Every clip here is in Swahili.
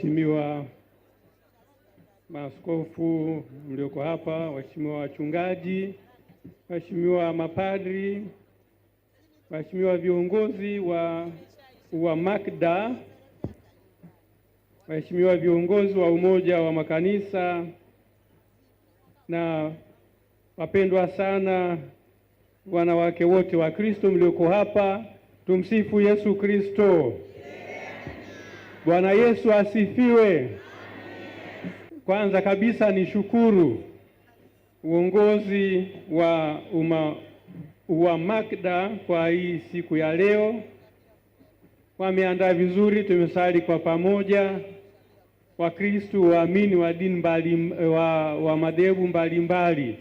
waheshimiwa maaskofu mlioko hapa, waheshimiwa wachungaji, waheshimiwa mapadri, waheshimiwa viongozi wa MACDA, waheshimiwa viongozi wa Umoja wa Makanisa na wapendwa sana wanawake wote wa Kristo mlioko hapa, tumsifu Yesu Kristo. Bwana Yesu asifiwe. Kwanza kabisa ni shukuru uongozi wa MACDA kwa hii siku ya leo. Wameandaa vizuri, tumesali kwa pamoja, Wakristo waamini wa dini wa madhehebu mbalimbali.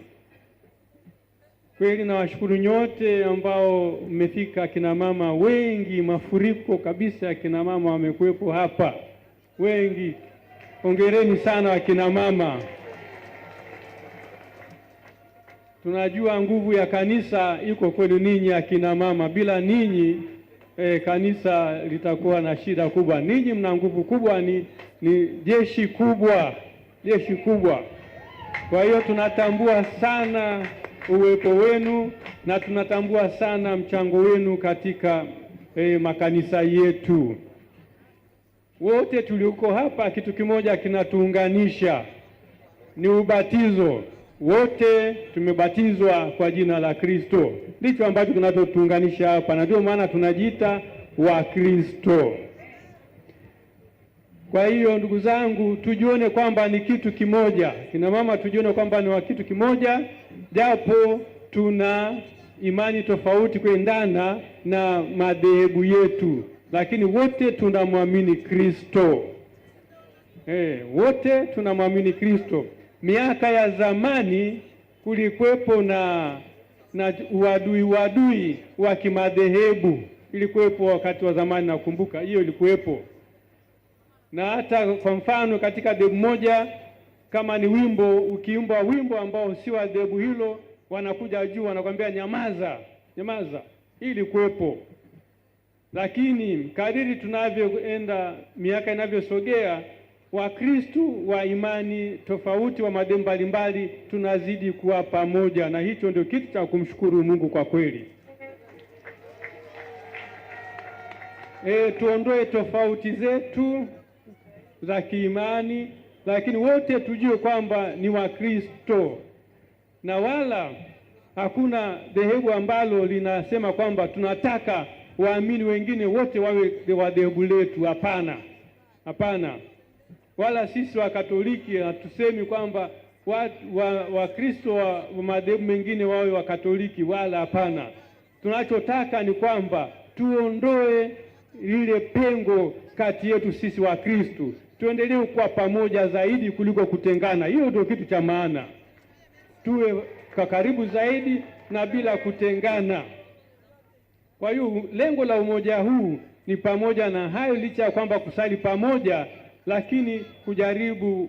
Kweli nawashukuru nyote ambao mmefika, kina mama wengi, mafuriko kabisa, kina mama wamekuwepo hapa wengi. Hongereni sana wakina mama. Tunajua nguvu ya kanisa iko kwenu ninyi akina mama. Bila ninyi kanisa litakuwa na shida kubwa. Ninyi mna nguvu kubwa, ni jeshi kubwa, jeshi kubwa. Kwa hiyo tunatambua sana uwepo wenu na tunatambua sana mchango wenu katika makanisa yetu. Wote tulioko hapa, kitu kimoja kinatuunganisha, ni ubatizo. Wote tumebatizwa kwa jina la Kristo, ndicho ambacho kinatuunganisha hapa, na ndio maana tunajiita wa Kristo. Kwa hiyo ndugu zangu, tujione kwamba ni kitu kimoja. Kina mama, tujione kwamba ni wa kitu kimoja, japo tuna imani tofauti kuendana na madhehebu yetu, lakini wote tunamwamini Kristo. Wote tunamwamini Kristo. Miaka ya zamani kulikuwepo na uadui wa kimadhehebu, ilikuwepo wakati wa zamani, nakumbuka hiyo ilikuwepo. Na hata kwa mfano katika dhehebu moja, kama ni wimbo, ukiimba wimbo ambao si wa dhehebu hilo, wanakuja juu wanakwambia nyamaza, nyamaza. Hii ilikuwepo. Lakini kadiri tunavyoenda, miaka inavyosogea, Wakristo wa imani tofauti, wa madhehebu mbalimbali, tunazidi kuwa pamoja, na hicho ndio kitu cha kumshukuru Mungu kwa kweli. Tuondoe tofauti zetu za kiimani, lakini wote tujue kwamba ni Wakristo, na wala hakuna dhehebu ambalo linasema kwamba tunataka waamini wengine wote wawe wa dhehebu letu. Hapana, hapana. Wala sisi wa Katoliki hatusemi kwamba Wakristo wa madhehebu mengine wawe wa Katoliki, wala hapana. Tunachotaka ni kwamba tuondoe lile pengo kati yetu sisi wa Kristo, tuendelee kuwa pamoja zaidi kuliko kutengana. Hiyo ndio kitu cha maana, tuwe kwa karibu zaidi na bila kutengana. Kwa hiyo lengo la umoja huu ni pamoja na hayo, licha ya kwamba kusali pamoja, lakini kujaribu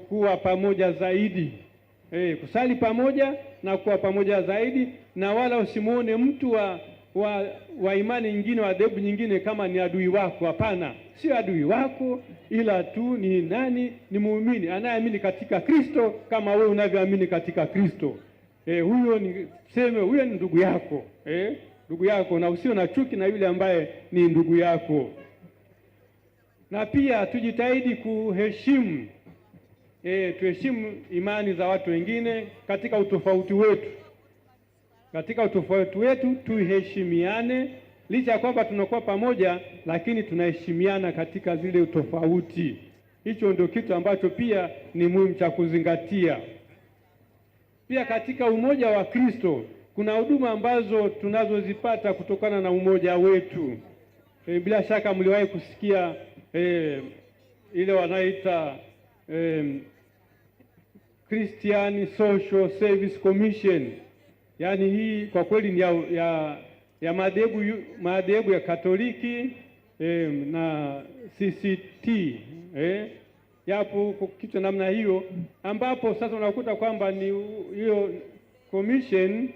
kuwa pamoja zaidi, kusali pamoja na kuwa pamoja zaidi, na wala usimuone mtu wa imani nyingine, wa dhehebu nyingine kama ni adui wako. Hapana, sio adui wako, ila tu ni nani? Ni muumini anayeamini katika Kristo kama wewe unavyoamini katika Kristo. Huyo huyo ni ndugu yako, ndugu yako, na usio na chuki na yule ambaye ni ndugu yako. Na pia tujitahidi kuheshimu, tuheshimu imani za watu wengine katika utofauti wetu. Katika utofauti wetu tuheshimiane, licha ya kwamba tunakuwa pamoja, lakini tunaheshimiana katika zile utofauti. Hicho ndio kitu ambacho pia ni muhimu cha kuzingatia. Pia katika umoja wa Kristo kuna huduma ambazo tunazozipata kutokana na umoja wetu. Bila shaka mliwahi kusikia ile wanaita Christian Social Service Commission. Yaani hii kwa kweli ni ya madhehebu ya Katoliki na CCT, yapo kitu namna hiyo, ambapo sasa unakuta kwamba ni hiyo commission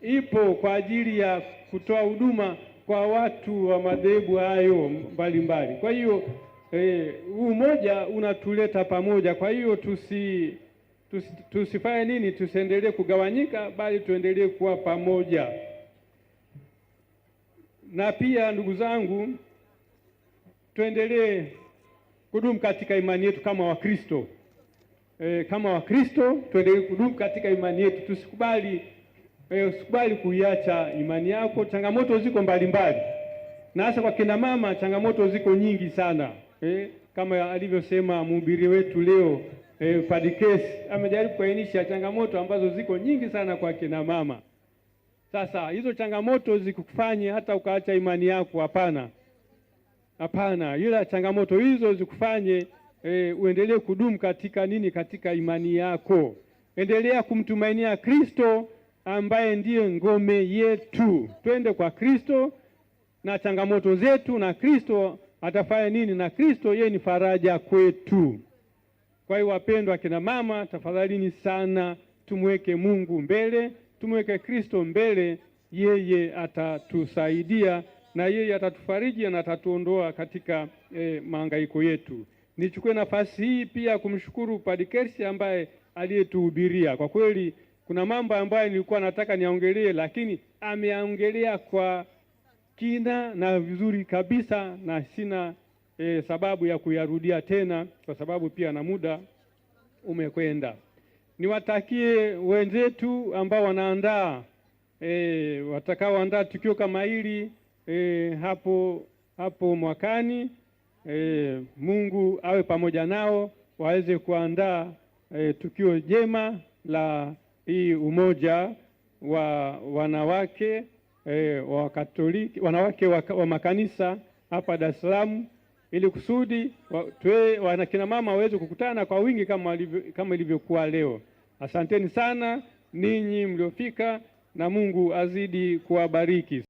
ipo kwa ajili ya kutoa huduma kwa watu wa madhehebu hayo mbalimbali. Kwa hiyo umoja unatuleta pamoja. Kwa hiyo tusifanye nini? Tusiendelee kugawanyika, bali tuendelee kuwa pamoja. Na pia ndugu zangu, tuendelee kudumu katika imani yetu kama Wakristo. Kama Wakristo tuendelee kudumu katika imani yetu, tusikubali kuiacha imani yako. Changamoto ziko mbalimbali, na hasa kwa kina mama changamoto ziko nyingi sana. Kama alivyosema mhubiri wetu leo, Padre Kesi amejaribu kuainisha changamoto ambazo ziko nyingi sana kwa kina mama. Sasa hizo changamoto zikufanye hata ukaacha imani yako? Hapana, hapana. Ila changamoto hizo zikufanye uendelee kudumu katika nini? Katika imani yako. Endelea kumtumainia Kristo ambaye ndiye ngome yetu. Twende kwa Kristo na changamoto zetu, na Kristo atafanya nini? Na Kristo yeye ni faraja kwetu. Kwa hiyo wapendwa akina mama, tafadhalini sana tumweke Mungu mbele, tumweke Kristo mbele. Yeye atatusaidia na yeye atatufariji na atatuondoa katika mahangaiko yetu. Nichukue nafasi hii pia kumshukuru Padre Kesi ambaye aliyetuhubiria. Kwa kweli kuna mambo ambayo nilikuwa nataka niaongelee, lakini ameongelea kwa kina na vizuri kabisa, na sina sababu ya kuyarudia tena kwa sababu pia na muda umekwenda. Niwatakie wenzetu ambao wanaandaa watakaoandaa tukio kama hili hapo mwakani, Mungu awe pamoja nao, waweze kuandaa tukio jema la hii umoja wa wanawake wa Katoliki, wanawake wa makanisa hapa Dar es Salaam, ili kusudi wanakina mama waweze kukutana kwa wingi kama ilivyokuwa leo. Asanteni sana ninyi mliofika, na Mungu azidi kuwabariki.